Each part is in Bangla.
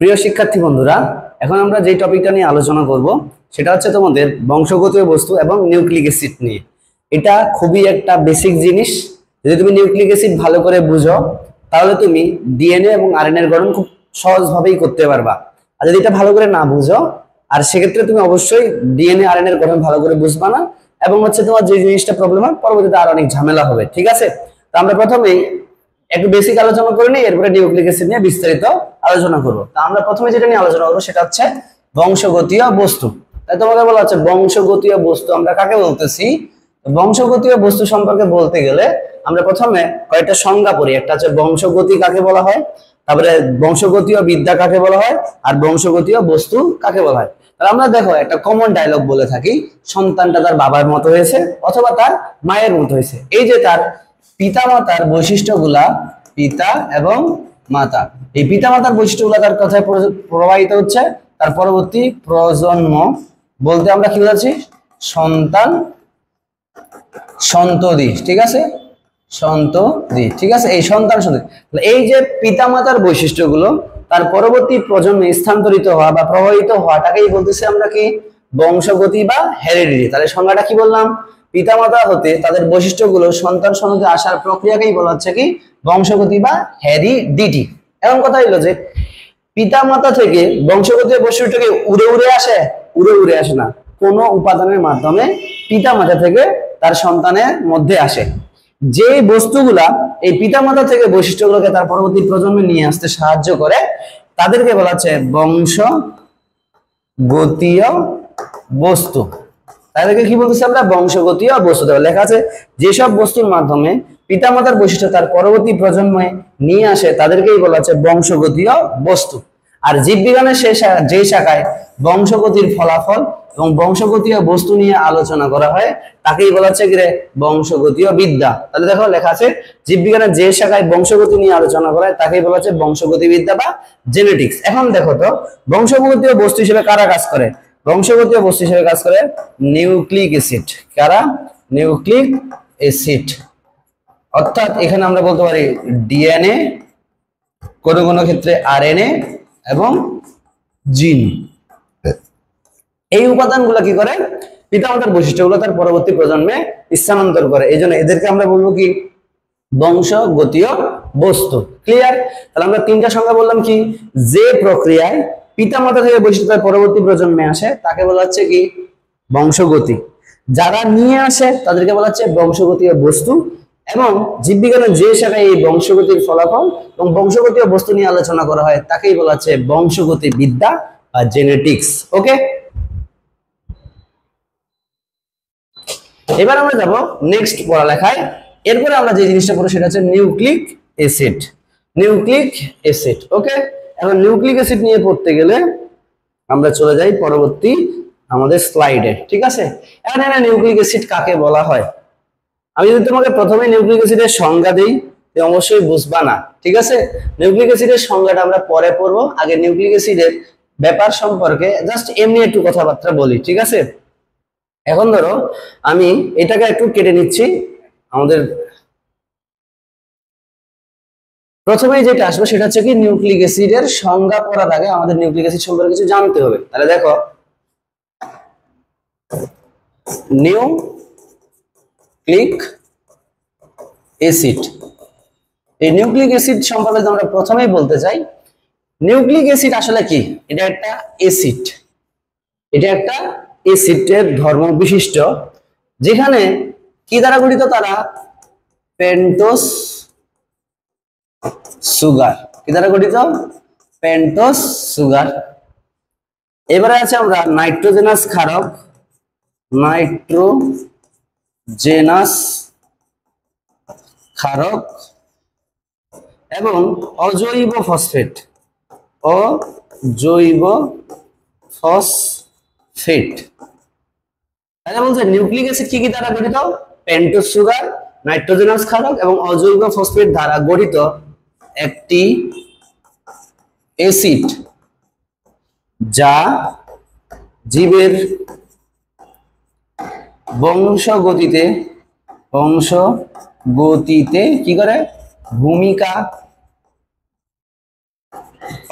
প্রিয় শিক্ষার্থী বন্ধুরা, এখন আমরা যে টপিকটা নিয়ে আলোচনা করব সেটা হচ্ছে তোমাদের বংশগতীয় বস্তু এবং নিউক্লিক অ্যাসিড নিয়ে। এটা খুবই একটা বেসিক জিনিস। যদি তুমি নিউক্লিক অ্যাসিড ভালো করে বুঝো তাহলে তুমি ডিএনএ এবং আরএনএ এর গঠন খুব সহজভাবেই করতে পারবা। আর যদি এটা ভালো করে না বুঝো, আর সেক্ষেত্রে তুমি অবশ্যই ডিএনএ আরএনএ এর গঠন ভালো করে বুঝবা না, এবং হচ্ছে তোমার যে জিনিসটা প্রবলেম হয় পরবর্তীতে আর অনেক ঝামেলা হবে। ঠিক আছে, তো আমরা প্রথমেই একটু বেসিক আলোচনা করে নিই, এরপরে নিউক্লিক অ্যাসিড নিয়ে বিস্তারিত আলোচনা করব। তা আমরা প্রথমে যেটা নিয়ে আলোচনা করবো সেটা হচ্ছে বংশগতীয় বস্তু। তাই তোমাকে বলা হচ্ছে বংশগতীয় বস্তু আমরা কাকে বলতেছি। বংশগতীয় বস্তু সম্পর্কে বলতে গেলে আমরা প্রথমে কয়েকটা সংজ্ঞা পড়ি। একটা হচ্ছে বংশগতি কাকে বলা হয়, তারপরে বংশগতীয় বিদ্যা কাকে বলা হয়, আর বংশগতীয় বস্তু কাকে বলা হয়। তাহলে আমরা দেখো একটা কমন ডায়লগ বলে থাকি, সন্তানটা তার বাবার মতো হয়েছে অথবা তার মায়ের মতো হয়েছে। এই যে তার পিতা মাতার বৈশিষ্ট্যগুলা, পিতা এবং মাতা, এই পিতা মাতার বৈশিষ্ট্যগুলা তার কথায় প্রবাহিত হচ্ছে তার পরবর্তী প্রজন্ম বলতে আমরা কি বলছি, সন্তান সন্ততি। ঠিক আছে, সন্ততি। ঠিক আছে, এই সন্তান সন্ততি, এই যে পিতা মাতার বৈশিষ্ট্যগুলো তার পরবর্তী প্রজন্মে স্থানান্তরিত হওয়া বা প্রভাবিত হওয়াটাকেই বলতেছি আমরা কি, বংশগতি বা হেরিডিটি। তাহলে সংজ্ঞাটা কি বললাম, পিতামাতা হতে তাদের বৈশিষ্ট্যগুলো সন্তান সন্ততি আসার প্রক্রিয়াকেই বলা হচ্ছে কি, বংশগতি বা হেরিডিটি। এমন কথা হইলো যে পিতামাতা থেকে বংশগতীয় বৈশিষ্ট্যকে উড়ে উড়ে আসে, উড়ে উড়ে আসে না, কোন উপাদানের মাধ্যমে পিতামাতা থেকে তার সন্তানের মধ্যে আসে। যে বস্তুগুলা এই পিতামাতা থেকে বৈশিষ্ট্যগুলোকে তার পরবর্তী প্রজন্মে নিয়ে আসতে সাহায্য করে তাদেরকে বলা হচ্ছে বংশগতীয় বস্তু। তাদেরকে কি বলতেছি আমরা, বংশগতীয় বস্তু। লেখা আছে যেসব বস্তুর মাধ্যমে পিতামাতার বৈশিষ্ট্য তার পরবর্তী প্রজন্মে নিয়ে আসে তাদেরকেই বলা হচ্ছে বংশগতীয় বস্তু। আর জীববিজ্ঞানের যে শাখায় বংশগতির ফলাফল এবং বংশগতীয় বস্তু নিয়ে আলোচনা করা হয় তাকেই বলা হচ্ছে কি রে, বংশগতীয় বিদ্যা। তাহলে দেখো লেখা আছে জীববিজ্ঞানের যে শাখায় বংশগতি নিয়ে আলোচনা করা হয় তাকেই বলা হচ্ছে বংশগতি বিদ্যা বা জেনেটিক্স। এখন দেখো তো বংশগতীয় বস্তু হিসেবে কারা কাজ করে, বংশগতীয় বস্তু হিসেবে কাজ করে নিউক্লিক অ্যাসিড। কারা, নিউক্লিক অ্যাসিড। অর্থাৎ এখানে আমরা বলতে পারি ডিএনএ, কোন কোন ক্ষেত্রে আরএনএ এবং জিন। এই উপাদানগুলো কি করে, পিতামাতার বৈশিষ্ট্যগুলো তার পরবর্তী প্রজন্মে স্থানান্তর করে। এই জন্য এদেরকে আমরা বলবো কি, বংশগতীয় বস্তু। ক্লিয়ার? তাহলে আমরা তিনটা সংজ্ঞা বললাম কি, যে প্রক্রিয়ায় পিতামাতা থেকে বৈশিষ্ট্য তার পরবর্তী প্রজন্মে আসে তাকে বলা হচ্ছে কি, বংশগতি। যারা নিয়ে আসে তাদেরকে বলা হচ্ছে বংশগতীয় বস্তু। এবং জীববিজ্ঞানের যে শাখায় এই বংশগতির ফলাফল এবং বংশগতীয় বস্তু নিয়ে আলোচনা করা হয় তাকেই বলা হচ্ছে বংশগতি বিদ্যা বা জেনেটিক্স। ওকে, এবার আমরা যাব নেক্সট পড়ালেখায়। এরপরে আমরা যে জিনিসটা পড়ব সেটা হচ্ছে nucleic acid. Nucleic acid. Okay, এখন নিউক্লিক অ্যাসিড নিয়ে পড়তে গেলে আমরা চলে যাই পরবর্তী আমাদের স্লাইডে। ঠিক আছে, এখন এখানে নিউক্লিক অ্যাসিড কাকে বলা হয়। আমি যদি তোমাকে প্রথমে নিউক্লিক অ্যাসিডের সংজ্ঞা দিই তুমি অবশ্যই বুঝবা না। ঠিক আছে, নিউক্লিক অ্যাসিডের সংজ্ঞাটা আমরা পরে পড়বো, আগে নিউক্লিক অ্যাসিডের ব্যাপার সম্পর্কে জাস্ট এমনি একটু কথাবার্তা বলি। ঠিক আছে, এখন ধরো আমি এটাকে একটু কেটে নিচ্ছি। আমাদের প্রথমে যেটা আসবে সেটা হচ্ছে কি, নিউক্লিক অ্যাসিডের সংজ্ঞা পড়ার আগে আমাদের নিউক্লিক অ্যাসিড সম্পর্কে কিছু জানতে হবে। তাহলে দেখো, নিউক্লিক অ্যাসিড, এই নিউক্লিক অ্যাসিড সম্পর্কে আমরা প্রথমেই বলতে চাই, নিউক্লিক অ্যাসিড আসলে কি, এটা একটা অ্যাসিড। এটা একটা অ্যাসিডের ধর্ম বিশিষ্ট, যেখানে কি দ্বারা গঠিত, তারা পেন্টোজ সুগার। কি দ্বারা গঠিত, পেন্টোজ সুগার। এবারে আছে আমরা নাইট্রোজেনাস ক্ষারক, নাইট্রোজেনাস ক্ষারক এবং অজৈব ফসফেট, অজৈব ফসফেট। তাহলে বলছে নিউক্লিক অ্যাসিড কি কি দ্বারা গঠিত, পেন্টোজ সুগার, নাইট্রোজেনাস ক্ষারক এবং অজৈব ফসফেট দ্বারা গঠিত একটি অ্যাসিড, যা জীবের বংশগতিতে কি করে, ভূমিকা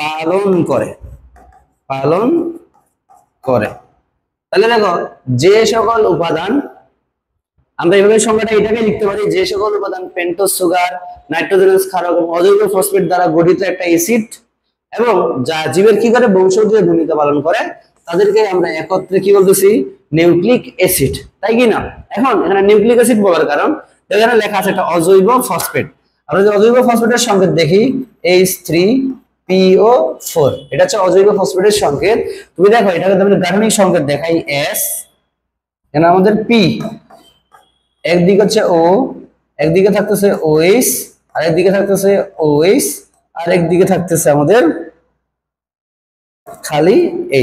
পালন করে, পালন করে। তাহলে দেখো যে সকল উপাদান, আমরা এইভাবে সংখ্যাটা এটাকে লিখতে পারি, যে সকল উপাদান পেন্টোজ সুগার, নাইট্রোজেনাস ক্ষারক এবং অজৈব ফসফেট দ্বারা গঠিত একটা অ্যাসিড এবং যা জীবের কি করে বংশগতির ভূমিকা পালন করে, তাদেরকে আমরা একত্রে কি বলতেছি, নিউক্লিক অ্যাসিড, তাই কি না? এখন এখানে নিউক্লিক অ্যাসিড বলার কারণ এখানে লেখা আছে একটা অজৈব ফসফেট। আমরা যদি অজৈব ফসফেটের সংকেত দেখি H3PO4, এটা হচ্ছে অজৈব ফসফেটের সংকেত। তুমি দেখো এটাকে আমি গাঠনিক সংকেত দেখাই S, এখানে আমাদের P, একদিকে হচ্ছে O, একদিকে থাকতেছে OH, আর একদিকে থাকতেছে OH, আর একদিকে থাকতেছে আমাদের খালি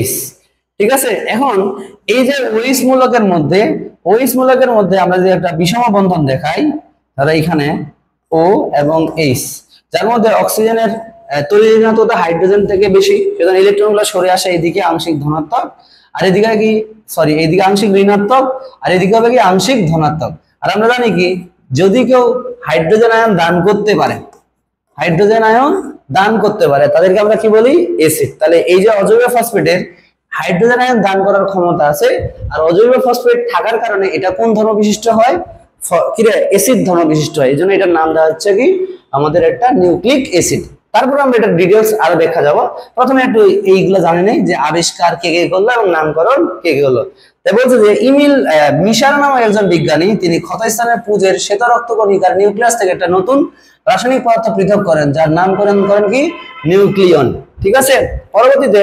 H, ঠিক আছে? এখন এই যে OH মূলকের মধ্যে, OH মূলকের মধ্যে আমরা যদি একটা বিষম বন্ধন দেখাই, তাহলে এখানে O এবং H, যার মধ্যে অক্সিজেনের তড়িৎ ঋণাত্মকতা হাইড্রোজেন থেকে বেশি, সেজন্য ইলেকট্রনগুলো সরে আসে এদিকে আংশিক ধনাত্মক, আর এদিকে কি সরি এইদিকে আংশিক ঋণাত্মক, আর এদিকে হবে কি আংশিক ধনাত্মক। আর আমরা জানি কি, যদি কেউ হাইড্রোজেন আয়ন দান করতে পারে, হাইড্রোজেন আয়ন দান করতে পারে, তাদেরকে আমরা কি বলি, অ্যাসিড। তাহলে এই যে অজৈব ফসফেটের হাইড্রোজেন আয়ন দান করার ক্ষমতা আছে, আর অজৈব ফসফেট থাকার কারণে এটা কোন ধর্ম বিশিষ্ট হয়, কি রে, অ্যাসিড ধর্ম বিশিষ্ট হয়। এইজন্য এটার নাম দেওয়া হচ্ছে কি আমাদের একটা নিউক্লিক অ্যাসিড। তারপর আমরা এটা ডিটেইলস আরো দেখা যাব। প্রথমে একটু এইগুলো জানি নেই যে আবিষ্কার কে কে করলো এবং নামকরণ কে কে হলো। তাই বলছে যে ইমিল মিশার নামক একজন বিজ্ঞানী, তিনি ক্ষতস্থানের পুঁজের শ্বেত রক্তকণিকার নিউক্লিয়াস থেকে একটা নতুন রাসায়নিক পদার্থ পৃথক করেন, যার নামকরণ করেন কি নিউক্লিয়ন, ঠিক আছে? পরবর্তীতে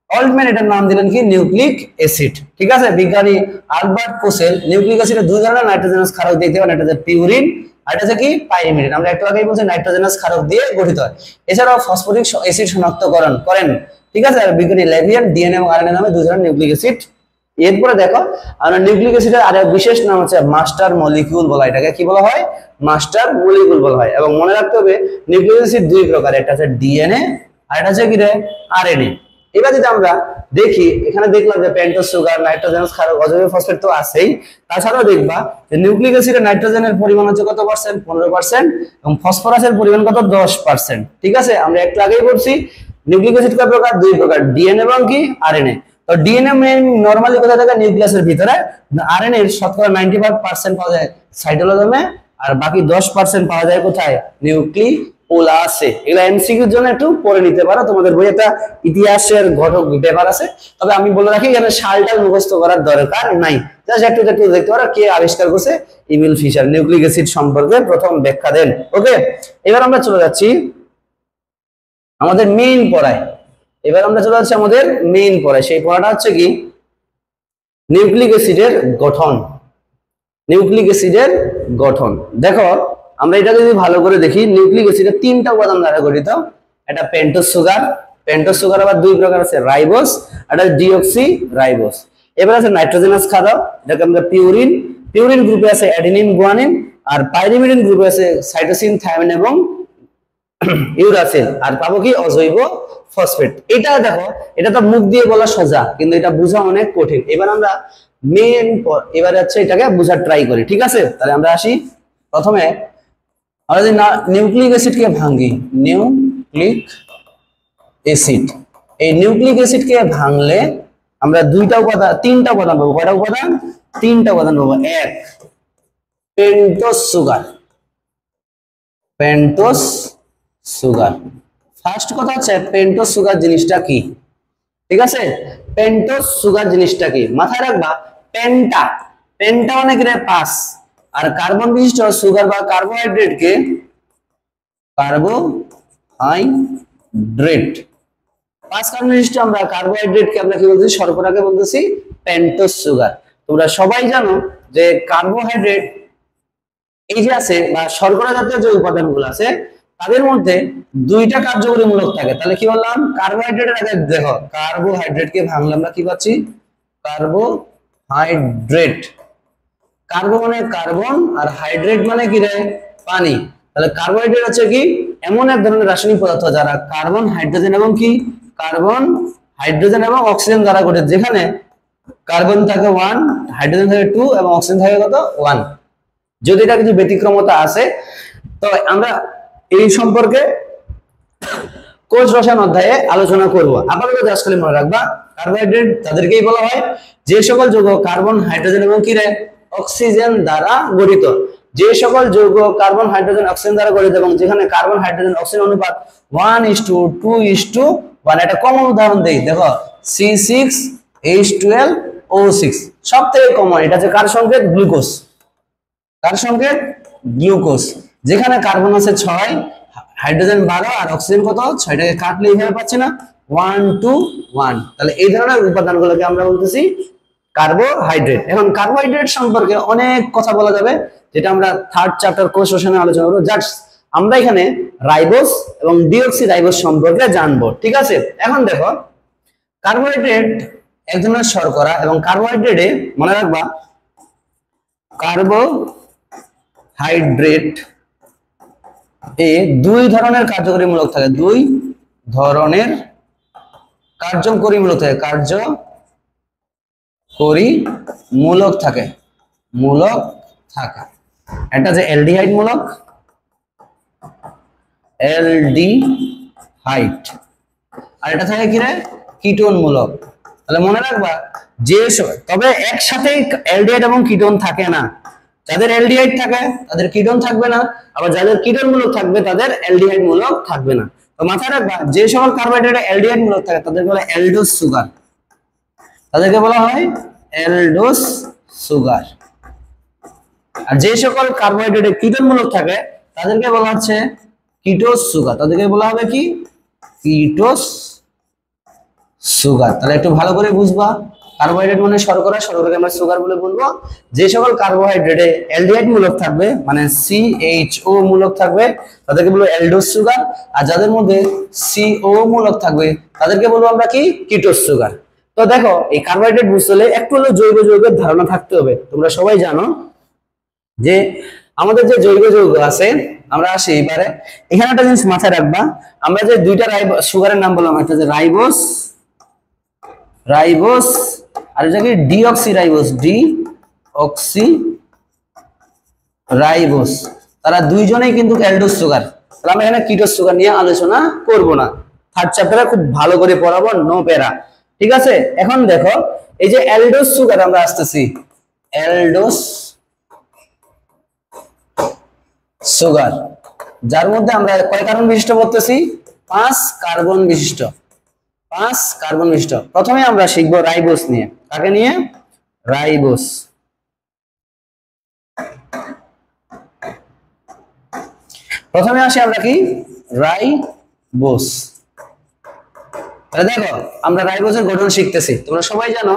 অল্টম্যান এটার নাম দিলেন কি নিউক্লিক অ্যাসিড, ঠিক আছে? বিজ্ঞানী আলবার্ট কোসেল নিউক্লিক অ্যাসিডের দুই ধরনের নাইট্রোজেনাস ক্ষারক দিতে পারেন, এটা হচ্ছে পিউরিন আর এটা হচ্ছে কি পাইরিমিডিন। আমরা একটু আগেই বলছি নাইট্রোজেনাস ক্ষারক দিয়ে গঠিত হয়। এছাড়াও ফসফরিক অ্যাসিড শনাক্তকরণ করেন, ঠিক আছে? আর বিজ্ঞানী লেভিয়ান ডিএনএ এবং আরএনএ নামে দুই ধরনের নিউক্লিক অ্যাসিড। এরপরে দেখো আমরা নিউক্লিক অ্যাসিডের আরেক বিশেষ নাম হচ্ছে মাস্টার মলিকিউল বলা হয়, এটাকে কি বলা হয়, মাস্টার মলিকিউল বলা হয়। এবং মনে রাখতে হবে নিউক্লিক অ্যাসিড দুই প্রকার, একটা হচ্ছে ডিএনএ আর এটা হচ্ছে কি রে আরএনএ। এবার যদি আমরা দেখি, এখানে দেখলাম যে পেন্টোজ সুগার, নাইট্রোজেনাস ক্ষারক, অজৈব ফসফেট তো আছেই, তাছাড়াও দেখবা যে নিউক্লিক অ্যাসিডে নাইট্রোজেনের পরিমাণ হচ্ছে কত পার্সেন্ট, 15%, এবং ফসফরাসের পরিমাণ কত, 10%, ঠিক আছে? আমরা একটু আগেই বলছি নিউক্লিক অ্যাসিড কয় প্রকার, দুই প্রকার, ডিএনএ এবং কি আরএনএ। তো ডিএনএ মেইন নরমালি কোথায় থাকে, নিউক্লিয়াসের ভিতরে। আরএনএ এর শতকরা 95% পাওয়া যায় সাইটোপ্লাজমে, আর বাকি 10% পাওয়া যায় কোথায়, নিউক্লিওলাসে। এগুলা এমসিকিউর জন্য একটু পড়ে নিতে পারো, তোমাদের বইয়ে একটা ইতিহাসের ঘটক ব্যাপার আছে। তবে আমি বলে রাখি এখানে সালটা মুখস্থ করার দরকার নাই, জাস্ট একটু একটু দেখতে পারো কে আবিষ্কার করছে, ইমিল ফিশার নিউক্লিক অ্যাসিড সম্পর্কে প্রথম ব্যাখ্যা দেন। ওকে, এবার আমরা চলে যাচ্ছি আমাদের মেইন পড়ায়। এবার আমরা চলে যাচ্ছি আমাদের মেইন পড়ায়। সেই পড়াটা হচ্ছে কি নিউক্লিক অ্যাসিডের গঠন। নিউক্লিক অ্যাসিডের গঠন দেখো, আমরা এটা যদি ভালো করে দেখি, নিউক্লিক অ্যাসিডের তিনটা উপাদান দ্বারা গঠিত। এটা পেন্টোজ সুগার, পেন্টোজ সুগার আবার দুই প্রকার আছে, রাইবোস আর ডিঅক্সি রাইবোস। এবার আছে নাইট্রোজেনাস ক্ষারক, এটাকে আমরা পিউরিন, পিউরিন গ্রুপে আছে অ্যাডিনিন, গুয়ানিন, আর পাইরিমিডিন গ্রুপে আছে সাইটোসিন, থায়ামিন এবং ইউরাসিল, আর পাবো কি অজৈব ফসফেট। এটা দেখো, এটা তো মুখ দিয়ে বলা সোজা, কিন্তু এটা বোঝা অনেক কঠিন। এবার আমরা মেন এবারে হচ্ছে এটাকে বোঝার ট্রাই করি, ঠিক আছে? তাহলে আমরা আসি প্রথমে, আমরা যদি নিউক্লিক অ্যাসিডকে ভাঙি, নিউক্লিক অ্যাসিড, এই নিউক্লিক অ্যাসিডকে ভাঙলে আমরা দুইটা উপাদান, তিনটা উপাদান পাবো। কয়টা উপাদান? তিনটা উপাদান পাবো। এক, pentose sugar, pentose sugar. First কথা হচ্ছে পেন্টোজ সুগার জিনিসটা কি, ঠিক আছে? পেন্টোজ সুগার জিনিসটা কি মাথায় রাখবা। পেন্টা, পেন্টা মানে কি রে, 5, আর কার্বন বিশিষ্ট সুগার বা কার্বোহাইড্রেটকে, কার্বোহাইড্রেট 5 কার্বন বিশিষ্ট আমরা কার্বোহাইড্রেটকে আমরা কি বলতেছি, শর্করাকে বলতেছি পেন্টোজ সুগার। তোমরা সবাই জানো যে কার্বোহাইড্রেট এই যে আছে বা শর্করা জাতীয় যে উপাদানগুলো আছে, তাদের মধ্যে দুইটা কার্যকরী মূলক থাকে। তাহলে কি বললাম, কার্বোহাইড্রেটের আগে দেখো, কার্বোহাইড্রেটকে ভাঙলে আমরা কি পাচ্ছি, কার্বোহাইড্রেট। কার্বো মানে কার্বন, আর হাইড্রেট মানে কি রে, পানি। তাহলে কার্বোহাইড্রেট হচ্ছে কি এমন এক ধরনের রাসায়নিক পদার্থ যারা কার্বন, হাইড্রোজেন এবং কি কার্বন, হাইড্রোজেন এবং অক্সিজেন দ্বারা গঠিত, যেখানে কার্বন থাকে 1, হাইড্রোজেন থাকে 2 এবং অক্সিজেন থাকে কত, 1। যদি এটা কিছু ব্যতিক্রমতা আছে, তো আমরা এই সম্পর্কে কোষ রসায়ন অধ্যায়ে আলোচনা করব। আপাতত জাস্ট খালি মনে রাখবা কার্বোহাইড্রেট তাদেরকেই বলা হয় যে সকল যৌগ কার্বন হাইড্রোজেন এবং কি রে অক্সিজেন দ্বারা গঠিত। যে সকল যৌগ কার্বন হাইড্রোজেন অক্সিজেন দ্বারা গঠিত এবং যেখানে কার্বন হাইড্রোজেন অক্সিজেন অনুপাত 1:2:1। একটা কমন উদাহরণ দেই, দেখো C6H12O6 সবথেকে কমন। এটা হচ্ছে কার সংকেত? গ্লুকোজ। কার সংকেত? গ্লুকোজ। যেখানে কার্বন আছে 6, হাইড্রোজেন 12 আর অক্সিজেন কত? 6টাকে কাটলে এইভাবে পাচ্ছি না 1:1। তাহলে এই ধরনের উপাদানগুলোকে আমরা বলতেছি কার্বোহাইড্রেট। এখন কার্বোহাইড্রেট সম্পর্কে অনেক কথা বলা যাবে, যেটা আমরা থার্ড চ্যাপ্টার কোষ রসায়নে আলোচনা করব। জাস্ট আমরা এখানে রাইবোজ এবং ডিঅক্সি রাইবোজ সম্পর্কে জানবো, ঠিক আছে? এখন দেখো কার্বোহাইড্রেট এক ধরনের শর্করা এবং কার্বোহাইড্রেটে মনে রাখবা কার্বোহাইড্রেট এ দুই ধরনের কার্যকরী মূলক থাকে, দুই ধরনের কার্যকরী মূলক থাকে, কার্যকরী মূলক থাকে, মূলক থাকে। এটা যে অ্যালডিহাইড মূলক, অ্যালডিহাইড, আর এটা থাকে কি রে কিটোন মূলক। তাহলে মনে রাখবা যে তবে একসাথে অ্যালডিহাইড এবং কিটোন থাকে না। যাদের অ্যালডিহাইড থাকে তাদের কিটোন থাকবে না, আবার যাদের কিটোন মূলক থাকবে তাদের অ্যালডিহাইড মূলক থাকবে না। তো মাথায় রাখবা যে সকল কার্বোহাইড্রেটে অ্যালডিহাইড মূলক থাকে তাদেরকে বলা হয় অ্যালডোজ সুগার, তাদেরকে বলা হয় অ্যালডোজ সুগার। আর যে সকল কার্বোহাইড্রেটে কিটোন মূলক থাকে তাদেরকে বলা হচ্ছে কিটোজ সুগার, তাদেরকে বলা হবে কি কিটোজ সুগার। তাহলে একটু ভালো করে বুঝবা কার্বোহাইড্রেট মানে শর্করা, শর্করাকে আমরা সুগার বলে বলবো। যে সকল কার্বোহাইড্রেটে অ্যালডিহাইড মূলক থাকবে মানে CHO মূলক থাকবে তাদেরকে বলবো অ্যালডোজ সুগার, আর যাদের মধ্যে CO মূলক থাকবে তাদেরকে বলবো আমরা কি কিটোজ সুগার। তো দেখো এই কার্বোহাইড্রেট বুঝতে হলে একটু হলো জৈব যৌগের ধারণা থাকতে হবে। তোমরা সবাই জানো যে আমাদের যে জৈব যৌগ আছে, আমরা আসি এবারে এখানে একটা জিনিস মাথায় রাখবা, আমরা যে দুইটা সুগারের নাম বললাম, একটা যে রাইবোজ, রাইবোজ আর এটা কি ডিঅক্সি রাইবোজ, ডিঅক্সি রাইবোজ, তারা দুইজনেই কিন্তু অ্যালডোজ সুগার। তাহলে আমরা এখানে কিটোজ সুগার নিয়ে আলোচনা করব না, থার্ড চ্যাপ্টারে খুব ভালো করে পড়াবো, নো প্যারা, ঠিক আছে? এখন দেখো এই যে অ্যালডোজ সুগার আমরা আসতেছি, অ্যালডোজ সুগার যার মধ্যে আমরা কয় কার্বন বিশিষ্ট বলতেছি? 5 কার্বন বিশিষ্ট, 5 কার্বন বিশিষ্ট। প্রথমে আমরা শিখবো রাইবোজ নিয়ে। কাকে নিয়ে? রাইবোজ। প্রথমে আসি আমরা কি রাইবোজ। তাহলে দেখো আমরা রাইবোজের গঠন শিখতেছি। তোমরা সবাই জানো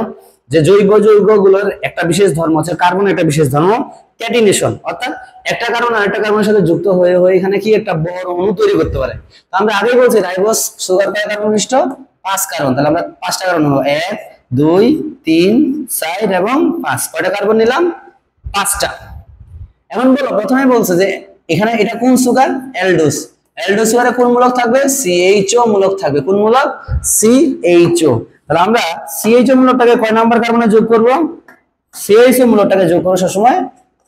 যে জৈব যৌগগুলোর একটা বিশেষ ধর্ম আছে, কার্বন একটা বিশেষ ধর্ম ক্যাটিনেশন, অর্থাৎ একটা কার্বন আরেকটা কার্বনের সাথে যুক্ত হয়ে হয়ে এখানে কি একটা বড় অণু তৈরি করতে পারে। তো আমরা আগেই বলছি রাইবোজ সুগার কয় কার্বন বিশিষ্ট? 5 কার্বন। তাহলে আমরা 5টা কার্বন হলো 1 2 3 4 এবং 5। কয়টা কার্বন নিলাম? 5টা। এখন বলো প্রথমে বলছে যে এখানে এটা কোন সুগার? অ্যালডোজ। অ্যালডোজ সুগারে কোন মূলক থাকবে? CHO মূলক থাকবে। কোন মূলক? CHO। তাহলে আমরা CHO মূলকটাকে কয় নাম্বার কার্বনে যোগ করব? CHO মূলকটাকে যোগ করব সবসময়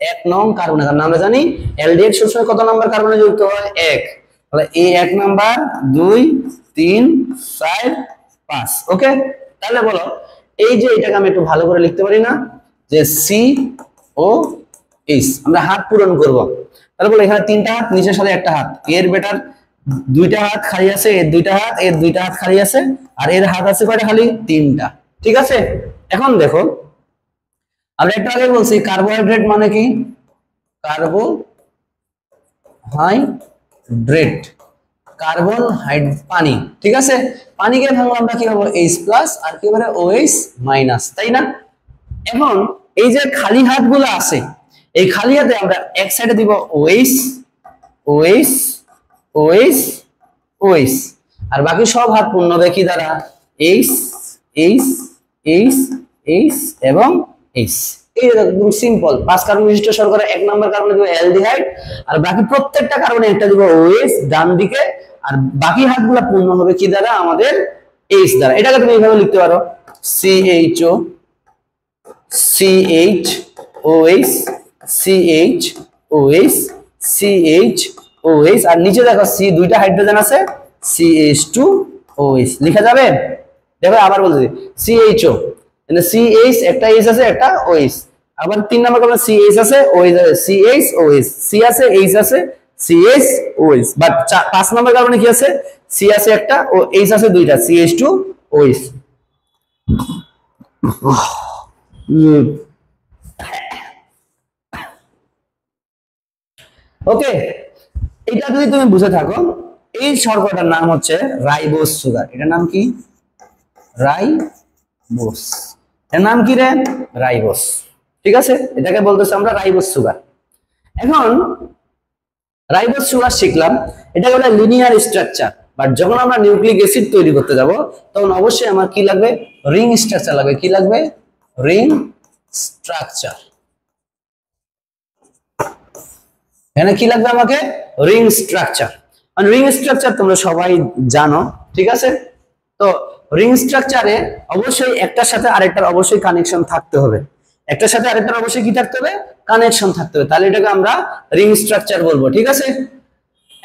1 নং কার্বনে। কারণ আমরা জানি অ্যালডিহাইড সবসময় কত নাম্বার কার্বনে যুক্ত হয়? 1। তাহলে এই 1 নাম্বার 2 3 4 5। ওকে, তাহলে বলো এই যে এটাকে আমি একটু ভালো করে লিখতে পারি না যে COH, আমরা হাত পূরণ করব। তাহলে বলো এখানে 3টা হাত, নিচের সাথে একটা হাত, এর বেটার 2টা হাত খালি আছে, এর 2টা হাত, এর 2টা হাত খালি আছে, আর এর হাত আছে কয়টা খালি? 3টা, ঠিক আছে? এখন দেখো আমরা একটু আগে বলছি কার্বোহাইড্রেট মানে কি? কার্বোহাইড্রেট, কার্বন পানি, ঠিক আছে? পানিকে ভাঙলে আমরা কি পাবো? H+ আর কি পারে? OH-, তাই না? এখন এই যে খালি হাতগুলো আছে, এই খালি হাতে আমরা এক সাইডে দিব OH OH OH OH, আর বাকি সব হাত পূর্ণ হবে কি দ্বারা? H H H H এবং H। এই একদম সিম্পল। 5 কার্বন বিশিষ্ট শর্করা 1 নাম্বার কার্বনে দিব অ্যালডিহাইড, আর বাকি প্রত্যেকটা কার্বনে একটা দিব OH ডান দিকে, আর বাকি হাতগুলো পূর্ণ হবে কি দ্বারা? আমাদের H দ্বারা। এটাকে তুমি এইভাবে লিখতে পারো CHO CHOH CHOH CHOH, আর নিচে দেখো C 2টা হাইড্রোজেন আছে, CH2OH লিখা যাবে। দেখো আবার বলছি CHO, মানে CH একটা H আছে একটা OH, আবার 3 নাম্বার কার্বনে CH আছে OH আছে, CHOH, C আছে H আছে CHOH, বাট 5 নাম্বার কার্বনে কি আছে, C আছে একটা ও H আছে দুইটা, CH2OH। ওকে, এটা যদি তুমি বুঝে থাকো, এই শর্করাটার নাম হচ্ছে রাইবোজ সুগার। এটার নাম কি? রাইবোজ। এর নাম কি রে? রাইবোজ। ঠিক আছে, এটাকে বলতেছে আমরা রাইবোজ সুগার। এখন রাইবোজ সুগার শিখলাম, এটা হলো লিনিয়ার স্ট্রাকচার, বাট যখন আমরা নিউক্লিক অ্যাসিড তৈরি করতে যাব তখন অবশ্যই আমার কি লাগবে? রিং স্ট্রাকচার লাগবে। কি লাগবে? Ring structure. এখানে কি লাগবে আমাকে? Ring structure. মানে রিং স্ট্রাকচার তোমরা সবাই জানো, ঠিক আছে? তো রিং স্ট্রাকচারে অবশ্যই একটার সাথে আরেকটার অবশ্যই কানেকশন থাকতে হবে, একটার সাথে আরেকটার অবশ্যই কি থাকতে হবে? কানেকশন থাকতে হবে, তাহলে এটাকে আমরা রিং স্ট্রাকচার বলবো। ঠিক আছে,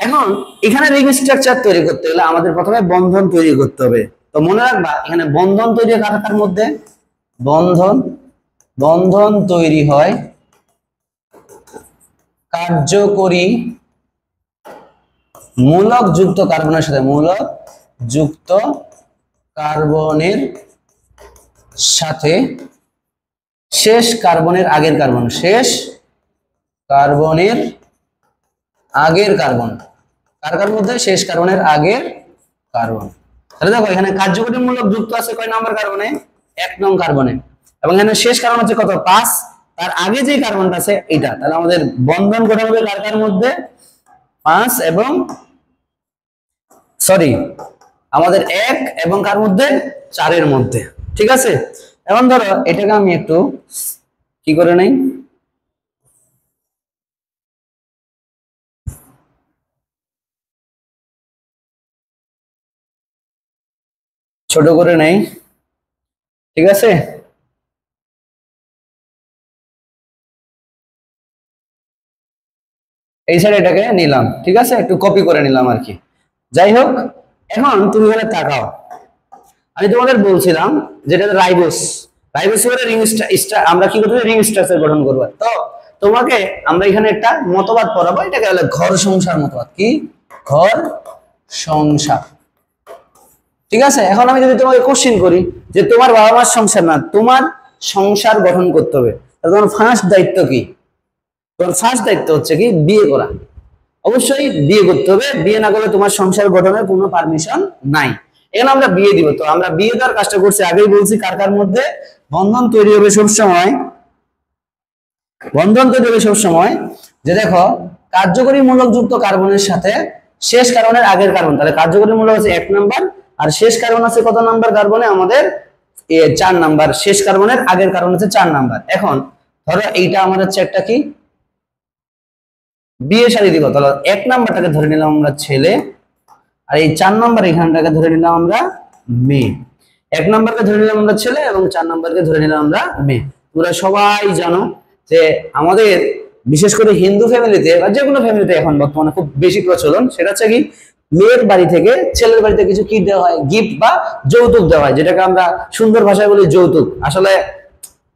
এখন এখানে রিং স্ট্রাকচার তৈরি করতে গেলে আমাদের প্রথমে বন্ধন তৈরি করতে হবে। তো মনে রাখবা এখানে বন্ধন তৈরি হয় কার মধ্যে? বন্ধন তৈরি হয় কার্যকরী মূলক যুক্ত কার্বনের সাথে, মূলক যুক্ত কার্বনের সাথে শেষ কার্বনের আগের কার্বন, শেষ কার্বনের আগের কার্বন। কার মধ্যে? শেষ কার্বনের আগের কার্বন। তাহলে দেখো এখানে কার্যকরী মূলক যুক্ত আছে কয় নাম্বার কার্বনে? 1 নং কার্বনে, এবং এখানে শেষ কার্বন হচ্ছে কত? 5। তার আগে যে কার্বনটা আছে এটা, তাহলে আমাদের বন্ধন গঠন হবে কার মধ্যে? 5 এবং সরি আমাদের 1 এবং কার মধ্যে? 4 এর মধ্যে। ঠিক আছে, এখন ধরো এটাকে আমি একটু কি করে নেই, ছোট করে নেই। ঠিক আছে, এই সাইড এটাকে নিলাম, ঠিক আছে, একটু কপি করে নিলাম আর কি। যাই হোক, এখন তুমি এখানে তাকাও, আমি তোমাদের বলছিলাম যেটা রাইবোজ, রাইবোজ সুগারের রিং আমরা কি করতে? রিং স্ট্রাকচার গঠন করব। তো তোমাকে আমরা এখানে একটা মতবাদ পড়াবো, এটাকে বলে ঘর সংসার মতবাদ। কি? ঘর সংসার। ঠিক আছে, এখন আমি যদি তোমাকে কোশ্চেন করি যে তোমার বাবা মার সংসার না, তোমার সংসার গঠন করতে হবে, তাহলে তোমার ফার্স্ট দায়িত্ব কি? তোমার ফার্স্ট দায়িত্ব হচ্ছে কি? বিয়ে করা। অবশ্যই বিয়ে করতে হবে, বিয়ে না করলে তোমার সংসার গঠনের কোনো পারমিশন নাই। এখানে আমরা বিয়ে দিব। তো আমরা বিয়ে দেওয়ার কাজটা করছি, আগেই বলছি কার মধ্যে বন্ধন তৈরি হবে সবসময়, বন্ধন তৈরি হবে সবসময় যে দেখো কার্যকরী মূলক যুক্ত কার্বনের সাথে শেষ কার্বনের আগের কার্বন, তাহলে কার্যকরী মূলক আছে 1 নাম্বার, আর শেষ কার্বন আছে কত নাম্বার কার্বনে? আমাদের 4 নাম্বার। শেষ কার্বনের আগের কার্বন হচ্ছে 4 নাম্বার। এখন ধরো এইটা আমার হচ্ছে একটা কি? বিয়ে শাদী দিব, তাহলে 1 নাম্বারটাকে ধরে নিলাম আমরা ছেলে, আর এই 4 নাম্বার এখানটাকে ধরে নিলাম আমরা মেয়ে। 1 নাম্বারকে ধরে নিলাম আমরা ছেলে এবং 4 নাম্বারকে ধরে নিলাম আমরা মেয়ে। তোমরা সবাই জানো যে আমাদের বিশেষ করে হিন্দু ফ্যামিলিতে বা যে কোনো ফ্যামিলিতে এখন বর্তমানে খুব বেশি প্রচলন, সেটা হচ্ছে কি? মেয়ের বাড়ি থেকে ছেলের বাড়িতে কিছু কি দেওয়া হয়? গিফট বা যৌতুক দেওয়া হয়, যেটাকে আমরা সুন্দর ভাষায় বলি যৌতুক। আসলে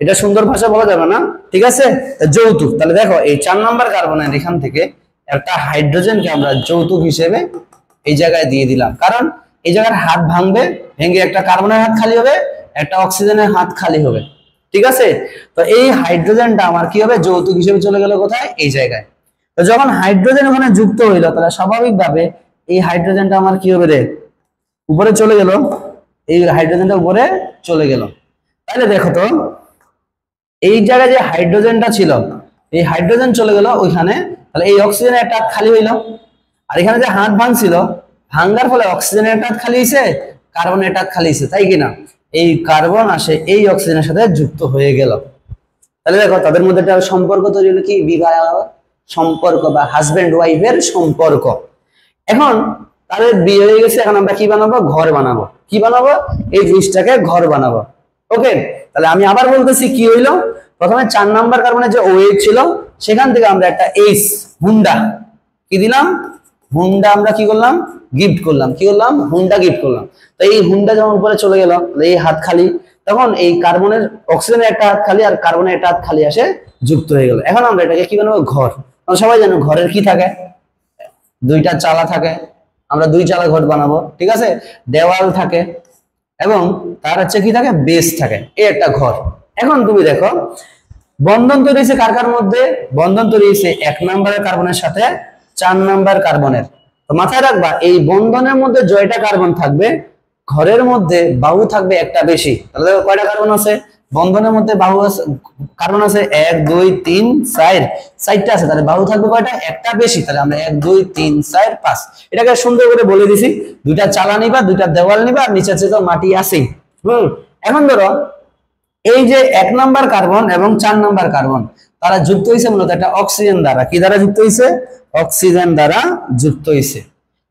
এটা সুন্দর ভাষা বলা যাবে না, ঠিক আছে, যৌতুক। তাহলে দেখো এই 4 নাম্বার কার্বনের এখান থেকে একটা হাইড্রোজেনকে আমরা যৌতুক হিসেবে এই জায়গায় দিয়ে দিলাম, কারণ এই জায়গার হাত ভাঙবে, ভেঙে একটা কার্বনের হাত খালি হবে, একটা অক্সিজেনের হাত খালি হবে। ঠিক আছে, তো এই হাইড্রোজেনটা আমার কি হবে? যৌতুক হিসেবে চলে গেল কোথায়? এই জায়গায়। তো যখন হাইড্রোজেন ওখানে যুক্ত হইলো, তাহলে স্বাভাবিকভাবে এই হাইড্রোজেনটা আমার কি হবে রে? উপরে চলে গেল, এই হাইড্রোজেনটা উপরে চলে গেল। তাহলে দেখো তো এই জায়গায় যে হাইড্রোজেনটা ছিল, এই হাইড্রোজেন চলে গেল ওইখানে, তাহলে এই অক্সিজেনের একটা হাত খালি হইলো। আর এখানে যে হাত ভাঙছিল, ভাঙ্গার ফলে অক্সিজেনের একটা হাত খালি হয়েছে, কার্বনের একটা হাত খালি হয়েছে, তাই কিনা? এই কার্বন আসে এই অক্সিজেনের সাথে যুক্ত হয়ে গেল। তাহলে দেখো তাদের মধ্যে একটা সম্পর্ক তৈরি হলো, কি? বিবাহ সম্পর্ক বা হাজবেন্ড ওয়াইফের সম্পর্ক। এখন তাদের বিয়ে হয়ে গেছে, এখন আমরা কি বানাবো? ঘর বানাবো। কি বানাবো? এই জিনিসটাকে ঘর বানাবো। ওকে, তাহলে আমি আবার বলতেছি কি হইলো? প্রথমে 4 নাম্বার কার্বনের যে OH ছিল সেখান থেকে আমরা একটা H হুন্ডা কি দিলাম? হুন্ডা আমরা কি করলাম, গিফট করলাম, কি করলাম, হুন্ডা গিফট করলাম। তো এই হুন্ডা যখন উপরে চলে গেল, এই হাত খালি, তখন এই কার্বনের অক্সিজেনের একটা হাত খালি আর কার্বনের একটা হাত খালি আসে যুক্ত হয়ে গেল। এখন আমরা এটাকে কি বানাবো, ঘর। সবাই জানো ঘরের কি থাকে, দুইটা চালা থাকে, আমরা দুই চালা ঘর বানাবো, ঠিক আছে, দেওয়াল থাকে এবং তার হচ্ছে কি থাকে, বেস থাকে, এই একটা ঘর। এখন তুমি দেখো বন্ধন তৈরি হয়েছে কার কার মধ্যে, বন্ধন তৈরি হয়েছে 1 নম্বরের কার্বনের সাথে 4 নম্বর কার্বনের। তো মাথায় রাখবা এই বন্ধনের মধ্যে জয়টা কার্বন থাকবে, ঘরের মধ্যে বাহু থাকবে একটা বেশি। তাহলে দেখো কয়টা কার্বন আছে বন্ধনের মধ্যে, বাহু আছে, কার্বন আছে 1 2 3 4, 4টা আছে, তাহলে বাহু থাকবে কয়টা, একটা বেশি। তাহলে আমরা 1 2 3 4 5 এটাকে সুন্দর করে বলে দিছি, দুইটা চালা নিবা, দুইটা দেওয়াল নিবা, আর নিচে তো মাটি আছেই। এখন ধরো এই যে 1 নম্বর কার্বন এবং 4 নম্বর কার্বন তারা যুক্ত হয়েছে মূলত একটা অক্সিজেন দ্বারা। কি দ্বারা যুক্ত হয়েছে, অক্সিজেন দ্বারা যুক্ত হয়েছে।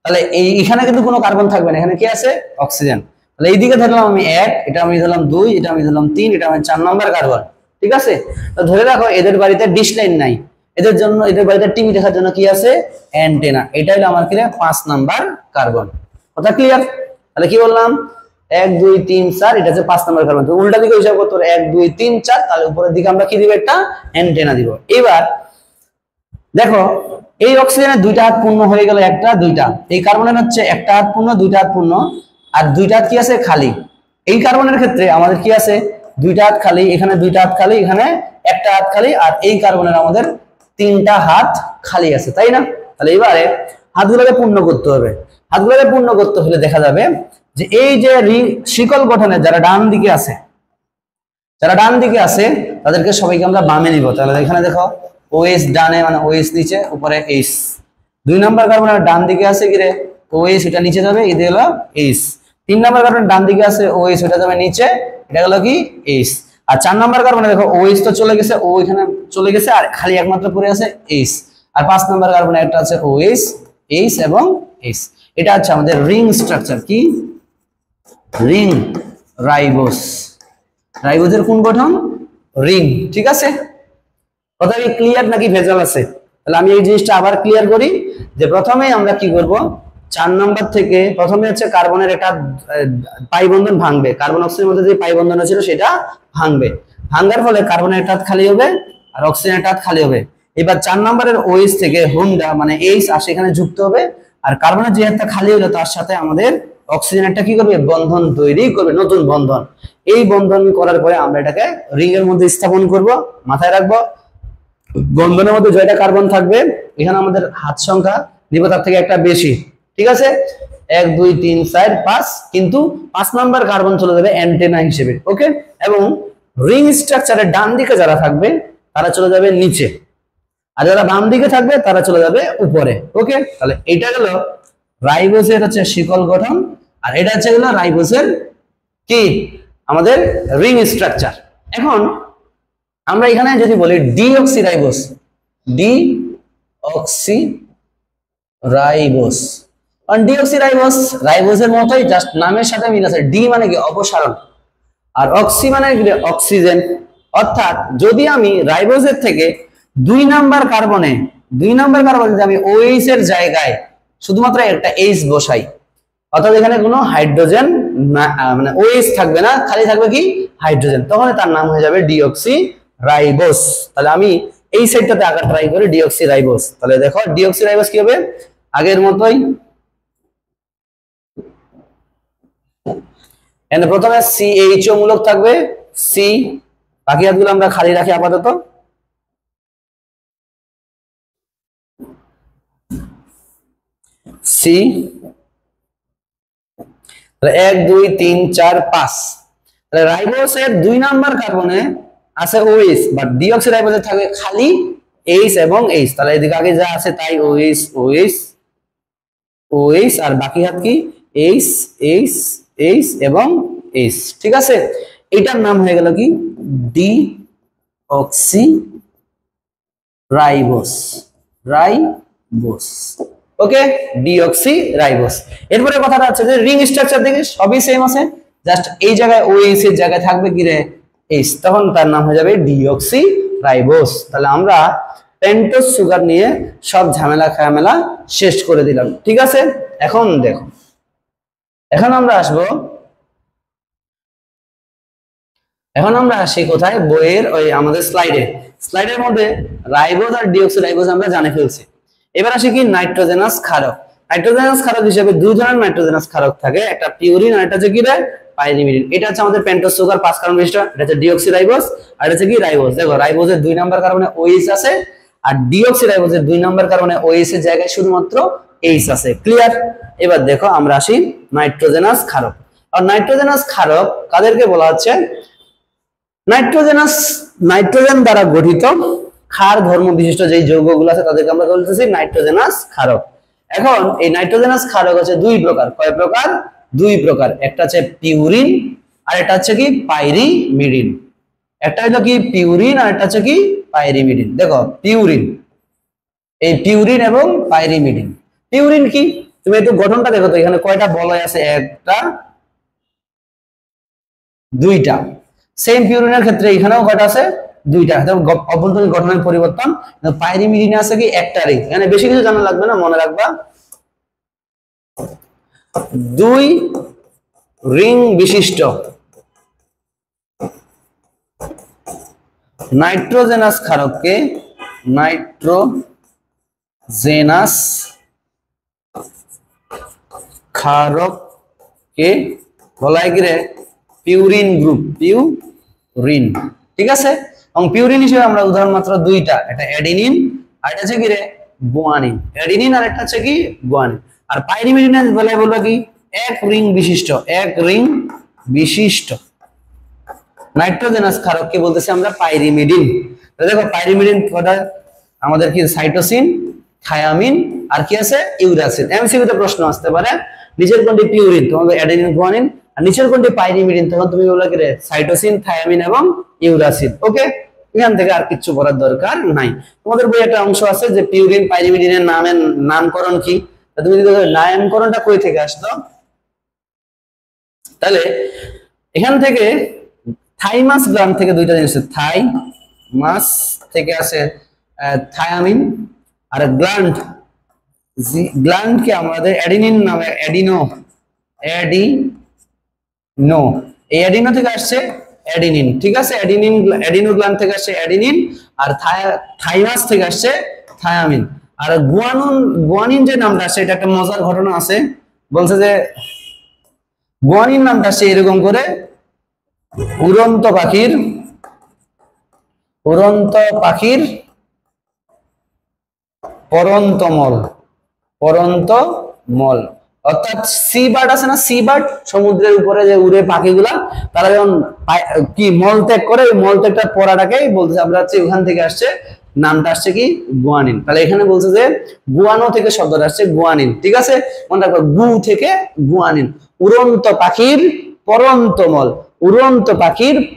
তাহলে এখানে কিন্তু কোনো কার্বন থাকবে না, এখানে কি আছে, অক্সিজেন। তাহলে এইদিকে ধরলাম আমি 1, এটা আমি ধরলাম 2, এটা আমি ধরলাম 3, এটা আমি 4 নম্বর কার্বন, ঠিক আছে। তো ধরে রাখো এদের বাড়িতে ডিশ লাইন নাই, এদের জন্য, এদের বাড়িতে টিভি দেখার জন্য কি আছে, অ্যান্টেনা। এটা হলো আমার কি 5 নাম্বার কার্বন। কথা ক্লিয়ার? তাহলে কি বললাম, 1 2 3 4, এটা হচ্ছে 5 নাম্বার কার্বন। তো উল্টা দিকে হিসাব করতে 1 2 3 4, তাহলে উপরের দিকে আমরা কি দিব, একটা অ্যান্টেনা দিব। এবার দেখো এই অক্সিজেনের দুইটা হাত পূর্ণ হয়ে গেল, একটা দুইটা, এই কার্বনের হচ্ছে একটা হাত পূর্ণ, দুইটা হাত পূর্ণ, আর দুইটা হাত কি আছে, খালি। এই কার্বনের ক্ষেত্রে আমাদের কি আছে, দুইটা হাত খালি, এখানে দুইটা হাত খালি, এখানে একটা হাত খালি, আর এই কার্বনের আমাদের 3টা হাত খালি আছে, তাই না? তাহলে এবারে হাতগুলোকে পূর্ণ করতে হবে। হাতগুলোকে পূর্ণ করতে হলে দেখা যাবে যে এই যে শিকল গঠনের যারা ডান দিকে আছে, যারা ডান দিকে আছে তাদেরকে সবাইকে আমরা বামে নিব। তাহলে এখানে দেখো OH ডানে, মানে OH নিচে, উপরে H। 2 নম্বর কার্বনের ডান দিকে আছে কি রে, OH, এটা নিচে যাবে, এটা হলো H। 3 নম্বর কার্বনের ডান দিকে আছে OH, এটা যাবে নিচে, এটা হলো কি, H। আর 4 নম্বর কার্বনে দেখো OH তো চলে গেছে, O এখানে চলে গেছে, আর খালি একমাত্র পড়ে আছে H। আর 5 নম্বর কার্বনে একটা আছে OH, H এবং H। এটা হচ্ছে আমাদের রিং স্ট্রাকচার। কি রিং, রাইবোস। রাইবোজের কোন গঠন, রিং, ঠিক আছে। কথা কি ক্লিয়ার নাকি ভেজাল আছে? তাহলে আমি এই জিনিসটা আবার ক্লিয়ার করি যে প্রথমে আমরা কি করব, 4 নম্বর থেকে প্রথমে হচ্ছে কার্বনের একটা পাই বন্ধন ভাঙবে, কার্বন অক্সিজেনের মধ্যে যে পাই বন্ধন ছিল সেটা ভাঙবে, ভাঙার ফলে কার্বনের একটা হাত খালি হবে আর অক্সিজেনের একটা হাত খালি হবে। এবার 4 নম্বরের OH থেকে হুন্ডা মানে H আর সেখানে যুক্ত হবে, আর কার্বনের যে হাতটা খালি হলো তার সাথে আমাদের অক্সিজেন একটা কি করবে, বন্ধন তৈরি করবে, নতুন বন্ধন। এই বন্ধন করার পরে আমরা এটাকে রিং এর মধ্যে স্থাপন করব। মাথায় রাখবো বন্ধনের মধ্যে জয়টা কার্বন থাকবে, এখানে আমাদের হাত সংখ্যা দিব তার থেকে একটা বেশি, ঠিক আছে, 1 2 3 4 5, কিন্তু 5 নাম্বার কার্বন চলে যাবে অ্যান্টেনা হিসেবে, ওকে। এবং রিং স্ট্রাকচারের ডান দিকে যারা থাকবে তারা চলে যাবে নিচে, আর যারা বাম দিকে থাকবে তারা চলে যাবে উপরে, ওকে। তাহলে এটা গেল রাইবোজের হচ্ছে শিকল গঠন, আর এটা হচ্ছে গেল রাইবোজের কি, আমাদের রিং স্ট্রাকচার। এখন আমরা এখানে যদি বলি ডিঅক্সিরাইবোজ, ডিঅক্সিরাইবোজ, কারণ ডিঅক্সিরাইবোজ রাইবোজের মতোই, জাস্ট নামের সাথে মিল আছে। ডি মানে কি, অপসারণ, আর অক্সি মানে কি, অক্সিজেন। অর্থাৎ যদি আমি রাইবোজের থেকে 2 নাম্বার কার্বনে যদি আমি OH এর জায়গায় শুধুমাত্র একটা H বসাই, অর্থাৎ এখানে কোনো হাইড্রোজেন মানে OH থাকবে না, খালি থাকবে কি, হাইড্রোজেন, তখন তার নাম হয়ে যাবে ডিঅক্সিরাইবোজ। তাহলে আমি এই সাইডটাতে আঁকা ট্রাই করি ডিঅক্সিরাইবোজ। তাহলে দেখো ডিঅক্সিরাইবোজ কি হবে, আগের মতোই, এখানে প্রথমে CHO মূলক থাকবে, C, বাকি হাতগুলো আমরা খালি রাখি আপাতত। C, 1 2 3 4 5। তাহলে রাইবোজের 2 নাম্বার কার্বনে আছে OH, বাট ডিঅক্সিরাইবোজে থাকবে খালি H এবং H। তাহলে এদিকে আগে যা আছে তাই OH OH OH, আর বাকি হাত কি H H H এবং H, ঠিক আছে। এটার নাম হয়ে গেল কি, ডিঅক্সিরাইবোজ, রাইবোজ, ওকে, ডিঅক্সিরাইবোজ। এরপরে কথাটা হচ্ছে যে রিং স্ট্রাকচার দেখে সবই সেম আছে, জাস্ট এই জায়গায় OH এর জায়গায় থাকবে কি রে, H, তখন তার নাম হয়ে যাবে ডিঅক্সিরাইবোজ। তাহলে আমরা পেন্টোজ সুগার নিয়ে সব ঝামেলা খামেলা শেষ করে দিলাম। ঠিক আছে, এখন দেখো, এখন আমরা আসি কোথায়, বইয়ের ওই আমাদের স্লাইডের মধ্যে রাইবোজ আর ডিঅক্সিরাইবোজ আমরা জানে ফেলছি। এবার আসি কি নাইট্রোজেনাস ক্ষারক। নাইট্রোজেনাস ক্ষারক হিসেবে দুই ধরনের নাইট্রোজেনাস ক্ষারক থাকে, একটা পিউরিন আর একটা হচ্ছে কি রে, পাইরিমিডিন। এটা হচ্ছে আমাদের পেন্টোজ সুগার 5 কার্বন বিশিষ্ট, এটা হচ্ছে ডিঅক্সিরাইবোজ আর এটা হচ্ছে কি রাইবোজ। দেখো রাইবোজের 2 নাম্বার কার্বনে OH আছে আর ডিঅক্সিরাইবোজের 2 নাম্বার কার্বনে OH এর জায়গায় শুধুমাত্র H আছে। ক্লিয়ার? এবার দেখো আমরা আসি নাইট্রোজেনাস ক্ষারক। আর নাইট্রোজেনাস ক্ষারক কাদেরকে বলা হচ্ছে? নাইট্রোজেন দ্বারা গঠিত ক্ষার ধর্ম বিশিষ্ট যে যৌগগুলো আছে তাদেরকে আমরা বলতেছি নাইট্রোজেনাস ক্ষারক। এখন এই নাইট্রোজেনাস ক্ষারক হচ্ছে 2 প্রকার। কয় প্রকার? 2 প্রকার। একটা হচ্ছে পিউরিন আর একটা হচ্ছে কি পাইরিমিডিন। একটা হলো কি পিউরিন আর একটা হচ্ছে কি পাইরিমিডিন। দেখো পিউরিন, এই পিউরিন এবং পাইরিমিডিন। পিউরিন কি, তুমি একটু গঠনটা দেখো তো, এখানে কয়টা বলয় আছে? একটা, দুইটা। সেম পিউরিনের ক্ষেত্রে এখানেও কয়টা আছে? দুইটা। অভ্যন্তরীণ গঠনের পরিবর্তন। পাইরিমিডিনে আছে কি একটা রিং। এখানে বেশি কিছু জানা লাগবে না, মনে রাখবা 2 রিং বিশিষ্ট নাইট্রোজেনাস ক্ষারককে নাইট্রোজেনাস ক্ষারককে বলা হয় কি রে? Purine group, purine. ঠিক আছে, এবং পিউরিন হিসেবে আমরা উদাহরণ মাত্র 2টা, একটা অ্যাডিনিন আর এটা হচ্ছে কি রে, গুয়ানিন। অ্যাডিনিন আর একটা হচ্ছে কি গুয়ানিন। আর পাইরিমিডিনের বেলায় বলবো কি 1 রিং বিশিষ্ট, 1 রিং বিশিষ্ট নাইট্রোজেনাস ক্ষারককে বলতেছি আমরা পাইরিমিডিন। দেখো পাইরিমিডিন কটা আমাদের কি? সাইটোসিন, থায়ামিন আর কি আছে? ইউরাসিন। এমসিকিউতে প্রশ্ন আসতে পারে, নিচের কোনটি পিউরিন? তোমাদের অ্যাডেনিন, গুয়ানিন। আর নিচের কোনটি পাইরিমিডিন? তখন তুমি বলবে কি রে? সাইটোসিন, থায়ামিন এবং ইউরাসিন। ওকে, এখান থেকে আর কিছু করার দরকার নাই। তোমাদের বইয়ে একটা অংশ আছে যে পিউরিন পাইরিমিডিনের নামকরণ কি। তুমি যদি নামকরণটা কই থেকে আসতো, তাহলে এখান থেকে থাইমাস গ্ল্যান্ড থেকে 2টা জিনিস, থাইমাস থেকে আসে থায়ামিন আর গ্ল্যান্ডকে আমাদের অ্যাডিনিন নামে, অ্যাডিনো। এই অ্যাডিনো থেকে আসছে অ্যাডিনিন। ঠিক আছে, অ্যাডিনো গ্ল্যান্ড থেকে আসছে অ্যাডিনিন আর থাইমাস থেকে আসছে থায়ামিন। আর গুয়ানিন যে নামটা আসছে, এটা একটা মজার ঘটনা আছে। বলছে যে গুয়ানিন নামটা আসছে এরকম করে, উড়ন্ত পাখির পরন্ত মল। অর্থাৎ সি বার্ড আছে না, সি বার্ড, সমুদ্রের উপরে যে উড়ে পাখিগুলা, তারা যখন কি মলত্যাগ করে, ওই মলত্যাগটা পড়াটাকেই বলতেছে আমরা হচ্ছে ওখান থেকে আসছে, নামটা আসছে কি গুয়ানিন। তাহলে এখানে বলছে যে গুয়ানো থেকে শব্দটা আসছে গুয়ানিন। ঠিক আছে, মনে রাখবো গু থেকে গুয়ানিন। উড়ন্ত পাখির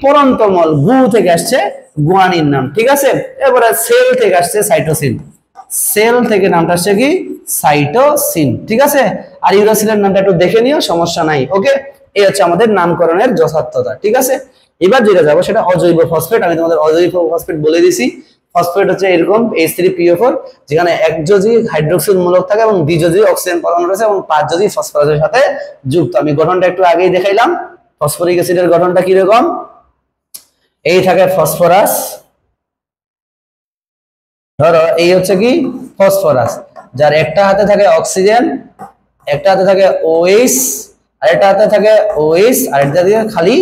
পরন্তমল, গু থেকে আসছে গুয়ানিন নাম। ঠিক আছে, এবারে সেল থেকে আসছে সাইটোসিন, সেল থেকে নামটা আসছে কি সাইটোসিন। ঠিক আছে, আর ইউরাসিলের নামটা একটু দেখে নিও, সমস্যা নাই। ওকে, এই হচ্ছে আমাদের নামকরণের যথার্থতা। ঠিক আছে, এবার যেটা যাবো সেটা অজৈব ফসফেট। আমি তোমাদের অজৈব ফসফেট বলে দিছি। ফসফেট হচ্ছে এরকম H3PO4, যেখানে একযোজী হাইড্রোক্সিল মূলক থাকে এবং দ্বিযোজী অক্সিজেন পরমাণু রয়েছে এবং 5যোজী ফসফরাসের সাথে যুক্ত। আমি গঠনটা একটু আগেই দেখাইলাম। ফসফরিক অ্যাসিডের গঠনটা কি রকম? এই থাকে ফসফরাস, ধরো এই হচ্ছে কি ফসফরাস, যার একটা হাতে থাকে অক্সিজেন, একটা হাতে থাকে OH, আর একটা হাতে থাকে OH আর একটা দিকে খালি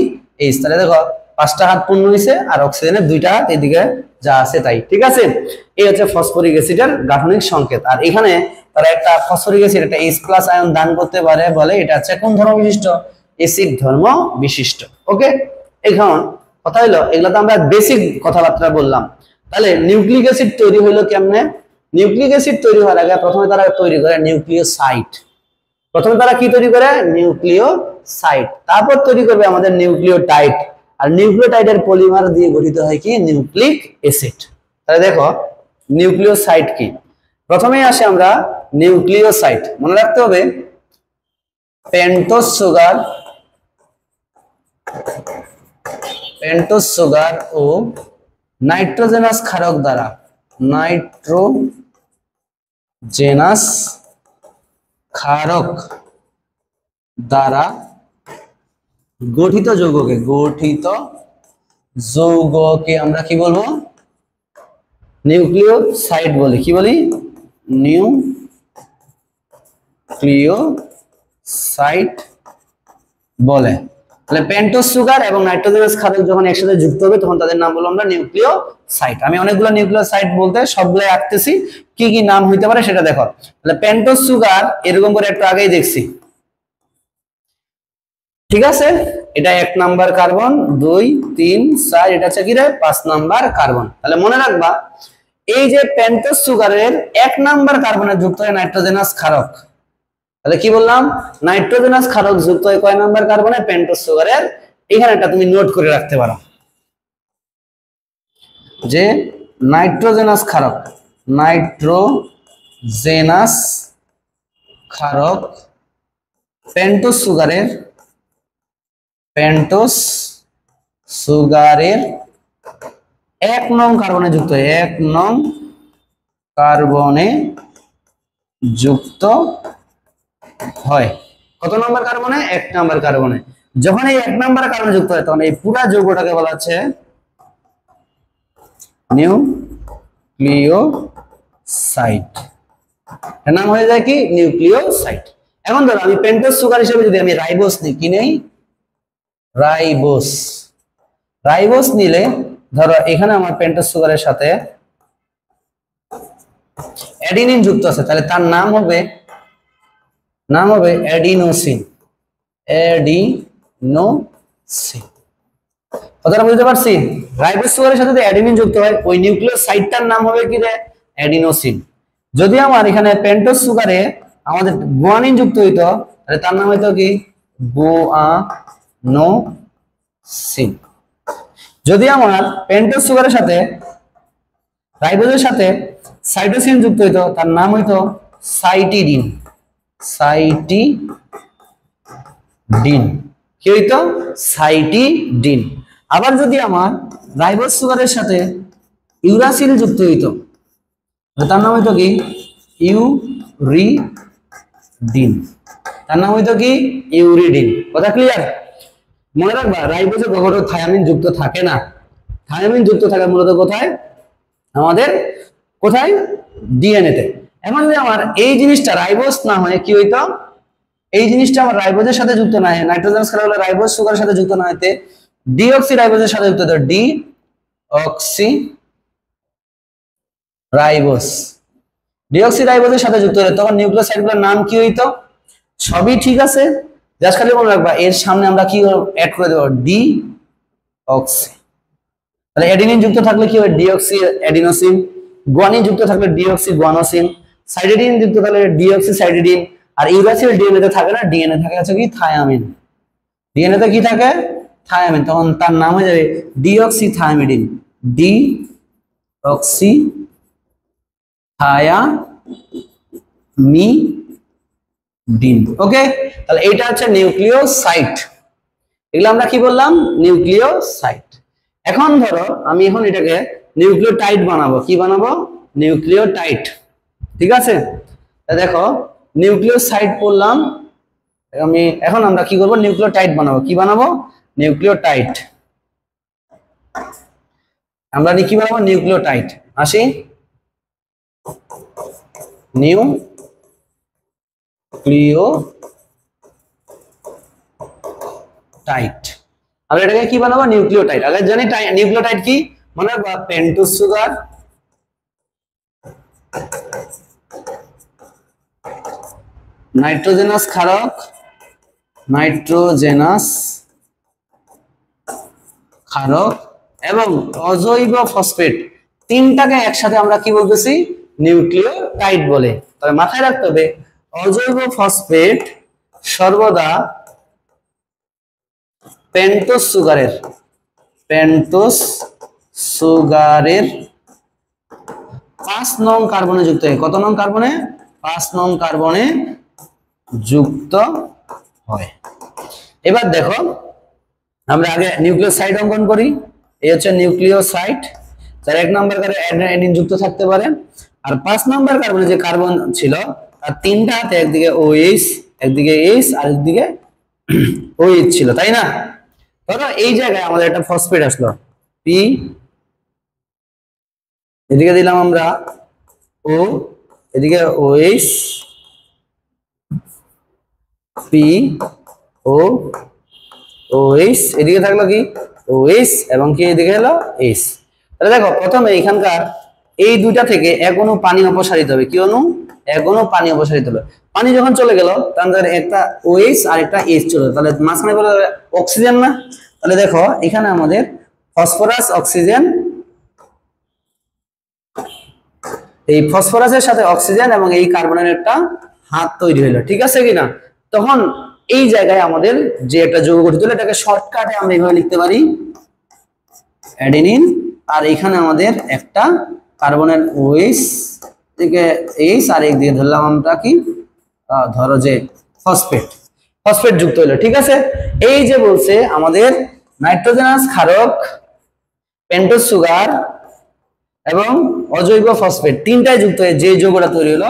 H। তাহলে দেখো 5টা হাত পূর্ণ হয়েছে আর অক্সিজেনের 2টা হাত এদিকে যা আছে তাই। ঠিক আছে, এই হচ্ছে ফসফরিক অ্যাসিডের গাঠনিক সংকেত। আর এখানে তারা একটা ফসফরিক অ্যাসিড একটা H+ আয়ন দান করতে পারে বলে এটা হচ্ছে কোন ধর্ম বিশিষ্ট? অ্যাসিড ধর্ম বিশিষ্ট। ওকে, এখন কথা হলো, এগুলো তো আমরা বেসিক কথাবার্তা বললাম। তাহলে নিউক্লিক অ্যাসিড তৈরি হলো কেমনে? নিউক্লিক অ্যাসিড তৈরি হওয়ার আগে প্রথমে তারা তৈরি করে নিউক্লিওসাইড। প্রথমে তারা কি তৈরি করে? নিউক্লিওসাইড। তারপর তৈরি করবে আমাদের নিউক্লিওটাইড। আর নিউক্লিওটাইডের পলিমার দিয়ে গঠিত হয় কি নিউক্লিক অ্যাসিড। তাহলে দেখো নিউক্লিওসাইড কি, প্রথমেই আসে আমরা নিউক্লিওসাইড। মনে রাখতে হবে পেন্টোজ সুগার ও নাইট্রোজেনাস ক্ষারক দ্বারা নাইট্রোজেনাস ক্ষারক দ্বারা গঠিত যৌগকে আমরা কি বলবো? নিউক্লিওসাইড বলি। কি বলি? নিউক্লিওসাইড বলে। তাহলে পেন্টোজ সুগার এবং নাইট্রোজেনাস ক্ষারক যখন একসাথে যুক্ত হবে তখন তাদের নাম বলবো আমরা নিউক্লিওসাইড। আমি অনেকগুলো নিউক্লিওসাইড বলতে সবগুলো আঁকতেছি, কি কি নাম হইতে পারে সেটা দেখো। তাহলে পেন্টোজ সুগার এরকম করে একটু আগেই দেখছি, ঠিক আছে? এটা 1 নাম্বার কার্বন, 2 3 4, এটা হচ্ছে কি রে 5 নাম্বার কার্বন। তাহলে মনে রাখবা এই যে পেন্টোজ সুগারের 1 নাম্বার কার্বনে যুক্ত হয় নাইট্রোজেনাস ক্ষারক। তাহলে কি বললাম? নাইট্রোজেনাস ক্ষারক যুক্ত হয় কয় নাম্বার কার্বনে? পেন্টোজ সুগারের। এখানে এটা তুমি নোট করে রাখতে পারো যে নাইট্রোজেনাস ক্ষারক পেন্টোজ সুগারের 1 নং কার্বনে যুক্ত হয়, 1 নং কার্বনে যুক্ত হয়। কত নম্বর কার্বনে? 1 নাম্বার কার্বনে। যখন এই 1 নাম্বার কার্বনে যুক্ত হয় তখন এই পুরো যৌগটাকে বলা হচ্ছে নিউক্লিওসাইড। এর নাম হয়ে যায় কি? নিউক্লিওসাইড। এখন ধরো আমি পেন্টোজ সুগার হিসেবে যদি আমি রাইবোস নিই, কি নেই? রাইবোস নিলে ধরো এখানে আমার পেন্টোজ সুগারের সাথে অ্যাডিনিন যুক্ত আছে, তাহলে তার নাম হবে অ্যাডিনোসিন। কথাটা বুঝতে পারছি? রাইবোস সুগারের সাথে যদি অ্যাডিনিন যুক্ত হয় ওই নিউক্লিওসাইডটার নাম হবে কি রে? অ্যাডিনোসিন। যদি আমার এখানে পেন্টোজ সুগারে আমাদের গুয়ানিন যুক্ত হইতো তাহলে তার নাম হইতো কি? গুয়ানোসিন। যদি আমার পেন্টোজ সুগারের সাথে রাইবোজের সাথে সাইটোসিন যুক্ত হইতো তার নাম হইতো সাইটিডিন। কি হইতো? সাইটিডিন। আবার যদি আমার রাইবোজ সুগারের সাথে ইউরাসিল যুক্ত হইতো তার নাম হইতো কি? ইউরিডিন। কথা ক্লিয়ার? মনে রাখবা রাইবোজে কখনো থায়ামিন যুক্ত থাকে না। থায়ামিন যুক্ত থাকে মূলত কোথায়? আমাদের কোথায়? ডিএনএ তে। এখন যদি আমার এই জিনিসটা রাইবোজ না হয় কি হইতো? এই জিনিসটা আমার রাইবোজের সাথে যুক্ত না হয়, নাইট্রোজেনাস ক্ষারক হলে রাইবোজ সুগারের সাথে যুক্ত না হইতে ডিঅক্সি রাইবোজের সাথে যুক্ত হতো, ডিঅক্সি রাইবোজের সাথে যুক্ত হলে তখন নিউক্লিওসাইডগুলোর নাম কি হইতো? সবই ঠিক আছে, জাস্ট খালি মনে রাখবা এর সামনে আমরা কি অ্যাড করে দেব? ডিঅক্সি। তাহলে অ্যাডিনিন যুক্ত থাকলে কি হবে? Deoxy adenosine. গুয়ানিন যুক্ত থাকলে ডিঅক্সি গুয়ানোসিন। সাইটিডিন যুক্ত থাকলে ডিঅক্সি সাইটিডিন। আর ইউরাসিল ডিএনএ তে থাকে না, ডিএনএ থাকে আছে কি? থায়ামিন। ডিএনএ তে কি থাকে? থায়ামিন। তখন তার নাম হয়ে যাবে ডিঅক্সি থায়ামিডিন। ডিঅক্সি থায়ামিডিন। ওকে, তাহলে এটা হচ্ছে নিউক্লিওসাইড। এগুলো আমরা কি বললাম? নিউক্লিওসাইড। এখন ধরো আমি এটাকে নিউক্লিওটাইড বানাবো। কি বানাবো? নিউক্লিওটাইড। ঠিক আছে? দেখো নিউক্লিওসাইড বললাম, এখন আমরা কি করব? নিউক্লিওটাইড বানাবো। কি বানাবো? নিউক্লিওটাইড। আমরা কি বানাবো? নিউক্লিওটাইড। আসি নিউক্লিওটাইড। আমরা এটাকে কি বানাবো? নিউক্লিওটাইড। আগে জানি নিউক্লিওটাইড কি? মনে রাখবা পেন্টোজ সুগার, নাইট্রোজেনাস ক্ষারক, এবং অজৈব ফসফেট, তিনটাকে একসাথে আমরা কি বলতেছি? নিউক্লিওটাইড বলে। তবে মাথায় রাখতে হবে অজৈব ফসফেট সর্বদা পেন্টোজ সুগারের 5 নং কার্বনে যুক্ত হয়। কত নং কার্বনে? 5 নং কার্বনে যুক্ত হয়। এবার দেখো আমরা আগে নিউক্লিওসাইড অঙ্কন করি। এই হচ্ছে নিউক্লিওসাইড। তার 1 নাম্বার কার্বনে অ্যাডিন যুক্ত থাকতে পারে। আর 5 নাম্বার কার্বনে যে কার্বন ছিল তার তিনটা হাতে, একদিকে OH, একদিকে H আর একদিকে OH ছিল, তাই না? ধরো এই জায়গায় আমাদের একটা ফসফেট আসলো P, এদিকে দিলাম আমরা O, এদিকে OH, P, O, OH, এদিকে থাকলো কি OH এবং কি এদিকে হলো H। তাহলে দেখো প্রথমে এখানকার এই দুইটা থেকে এক অণু পানি অপসারিত হবে। কি অণু? এক অণু পানি অপসারিত হবে। পানি যখন চলে গেল তাহলে একটা OH আর একটা H চলে, তাহলে মাঝখানে বলে অক্সিজেন না? তাহলে দেখো এখানে আমাদের ফসফরাস অক্সিজেন, এই ফসফরাসের সাথে অক্সিজেন এবং এই কার্বনের একটা হাত তৈরি হলো, ঠিক আছে কিনা? তখন এই জায়গায় আমাদের যে একটা যৌগ গঠিত হলো এটাকে শর্টকাটে আমরা এইভাবে লিখতে পারি অ্যাডেনিন, আর এখানে আমাদের একটা কার্বনের OH, এদিকে H আর একদিকে ধরলাম আমরা কি ধরো যে ফসফেট, ফসফেট যুক্ত হলো, ঠিক আছে? এই যে বলছে আমাদের নাইট্রোজেনাস ক্ষারক, পেন্টোজ সুগার এবং অজৈব ফসফেট তিনটাই যুক্ত হয়ে যে যৌগটা তৈরি হলো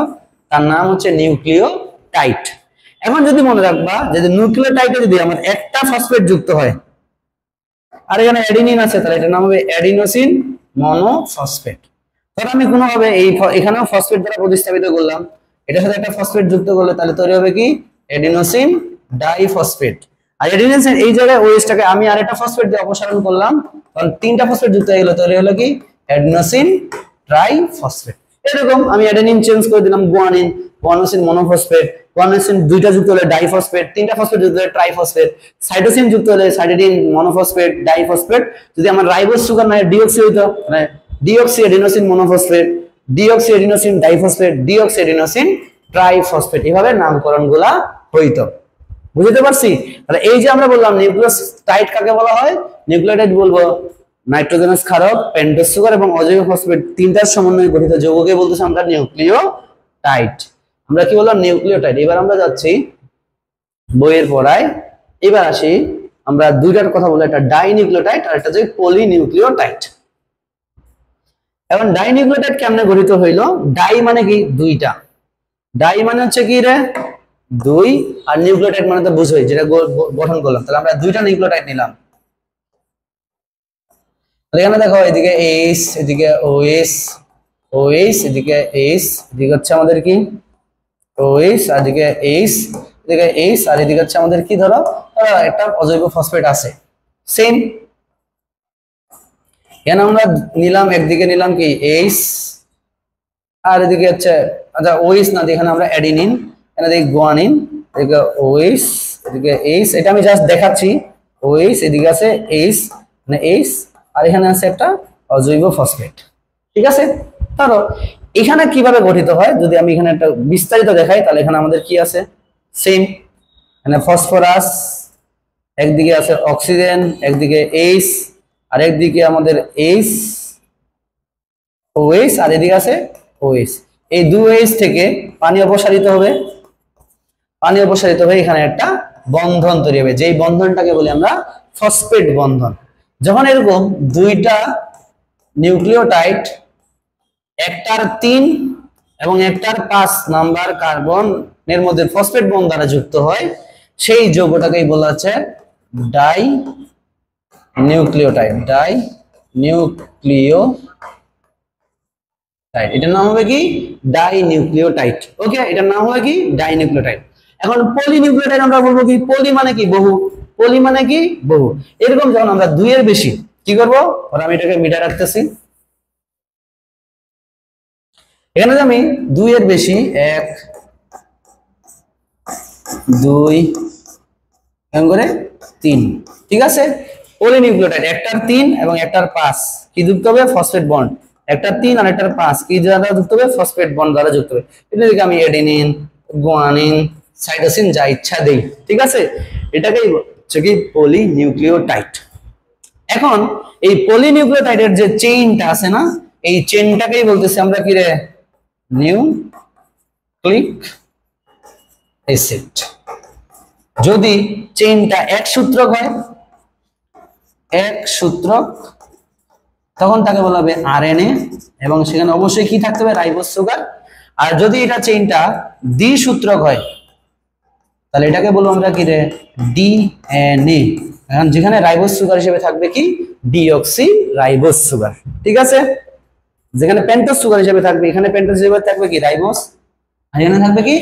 তার নাম হচ্ছে নিউক্লিওটাইড। এখন যদি মনে রাখবা যে নিউক্লিওটাইডে যদি আমার একটা ফসফেট যুক্ত হয় আর এখানে অ্যাডিনিন আছে, তাহলে এটার নাম হবে অ্যাডিনোসিন মনোফসফেট। ধর আমি কোনোভাবে এখানেও ফসফেট দ্বারা প্রতিস্থাপিত করলাম, এটার সাথে একটা ফসফেট যুক্ত করলে তাহলে তৈরি হবে কি অ্যাডিনোসিন ডাইফসফেট। আর অ্যাডিনোসিন এই জায়গায় ওএইচটাকে আমি আরেকটা ফসফেট দিয়ে অপসারণ করলাম, তখন তিনটা ফসফেট যুক্ত হয়ে গেল, তৈরি হলো কি অ্যাডিনোসিন ট্রাইফসফেট। এরকম আমি অ্যাডেনিন চেঞ্জ করে দিলাম গুয়ানিন, গুয়ানোসিন মনোফসফেট, গুয়ানোসিন দুইটা যুক্ত হলে ডাইফসফেট, তিনটা ফসফেট যুক্ত হলে ট্রাইফসফেট, সাইটোসিন যুক্ত হলে সাইটোডিন মনোফসফেট ডাইফসফেট। যদি আমার রাইবোজ সুগার না ডিঅক্সি হইতো মানে deoxy adenosine monophosphate, deoxy adenosine diphosphate, deoxy adenosine triphosphate, এভাবে নামকরণগুলা হইতো। বুঝতে পারছি? তাহলে এই যে আমরা বললাম নিউক্লিওটাইড কাকে বলা হয়? নিউক্লিওটাইড বলবো নাইট্রোজেনাস ক্ষারক, পেন্টোজ সুগার এবং অজৈব ফসফেট তিনটার সমন্বয়ে গঠিত যৌগকে বলতেছি আমরা নিউক্লিওটাইড। আমরা কি বললাম? নিউক্লিওটাইড। এবার আমরা যাচ্ছি বইয়ের পড়ায়। এবার আসি আমরা দুইটার কথা বলি, একটা ডাইনিউক্লিওটাইড আর একটা হচ্ছে পলিনিউক্লিওটাইড। এখন ডাইনিউক্লিওটাইড কেমনে গঠিত হইলো? ডাই মানে কি দুইটা, ডাই মানে হচ্ছে কি রে দুই, আর নিউক্লিওটাইড মানে তো বুঝোই যেটা গঠন করলাম। তাহলে আমরা দুইটা নিউক্লিওটাইড নিলাম। এখানে দেখো এদিকে H, এদিকে OH, OH, এদিকে H, এদিকে হচ্ছে আমাদের কি OH, আর এদিকে H, এদিকে H, আর এদিকে হচ্ছে আমাদের কি ধরো একটা অজৈব ফসফেট আছে সেম। এখানে আমরা নিলাম একদিকে নিলাম কি H, আর এদিকে হচ্ছে আচ্ছা OH না, এখানে আমরা অ্যাডিনিন, এখানে দেখি গুয়ানিন, এদিকে OH, এদিকে H, এটা আমি জাস্ট দেখাচ্ছি OH, এদিকে আছে H মানে H, আর এখানে আছে একটা অজৈব ফসফেট, ঠিক আছে? ধরো এখানে কিভাবে গঠিত হয় যদি আমি এখানে একটা বিস্তারিত দেখাই, তাহলে এখানে আমাদের কি আছে সেম, এখানে ফসফরাস, একদিকে আছে অক্সিজেন, একদিকে H, আর একদিকে আমাদের H, OH, আর এদিকে আছে OH। এই দুই OH থেকে পানি অপসারিত হবে, পানি অপসারিত হয়ে এখানে একটা বন্ধন তৈরি হবে, যেই বন্ধনটাকে বলি আমরা ফসফেট বন্ধন। যখন এরকম দুইটা নিউক্লিওটাইড একটার 3 এবং একটার 5 নাম্বার কার্বনের মধ্যে ফসফেট বন্ধন দ্বারা যুক্ত হয়, সেই যৌগটাকেই বলা হচ্ছে ডাই নিউক্লিওটাইড, ডাই নিউক্লিওটাইড। এটার নাম হবে কি ডাই নিউক্লিওটাইড। ওকে, এটার নাম হবে কি ডাই নিউক্লিওটাইড। এখন পলিনিউক্লিওটাইড আমরা বলবো কি পলি মানে কি বহু, পলি মানে কি বহু। এরকম যখন আমরা দুইয়ের বেশি কি করব, আর আমি এটাকে মিটার রাখতেছি, এখানে যে আমি দুইয়ের বেশি 1 2 এরকম করে 3, ঠিক আছে? পলিনিউক্লিওটাইড একটার 3 এবং একটার 5 কি যুক্ত হবে ফসফেট বন্ড, একটার 3 আর একটার 5 কি দ্বারা যুক্ত হবে ফসফেট বন্ড দ্বারা যুক্ত হবে। এটাকে আমি অ্যাডেনিন, গুয়ানিন, সাইটোসিন যা ইচ্ছা দেই, ঠিক আছে? এটাকেই হচ্ছে কি পলিনিউক্লিওটাইড। এখন এই পলিনিউক্লিওটাইডের যে চেইনটা আছে না, এই চেইনটাকেই বলতেছি আমরা কি রে নিউক্লিক অ্যাসিড। যদি চেইনটা এক সূত্রক হয়, এক সূত্রক তখন তাকে বলা হবে আরএনএ, এবং সেখানে অবশ্যই কি থাকতে হবে, রাইবোজ সুগার। আর যদি এটা চেইনটা দ্বিসূত্রক হয় তাহলে এটাকে বলবো আমরা কি রে, ডিএনএ। এখন যেখানে রাইবোজ সুগার হিসেবে থাকবে কি, ডিঅক্সি রাইবোজ সুগার। ঠিক আছে, যেখানে পেন্টোজ সুগার হিসেবে থাকবে, এখানে পেন্টোজ হিসেবে থাকবে কি, রাইবোজ, আর এখানে থাকবে কি,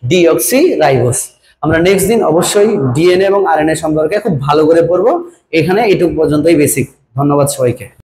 ডিঅক্সি রাইবোজ। আমরা নেক্সট দিন অবশ্যই ডিএনএ এবং আরএনএ সম্পর্কে খুব ভালো করে পড়বো। এখানে এটুকু পর্যন্তই বেসিক। ধন্যবাদ সবাইকে।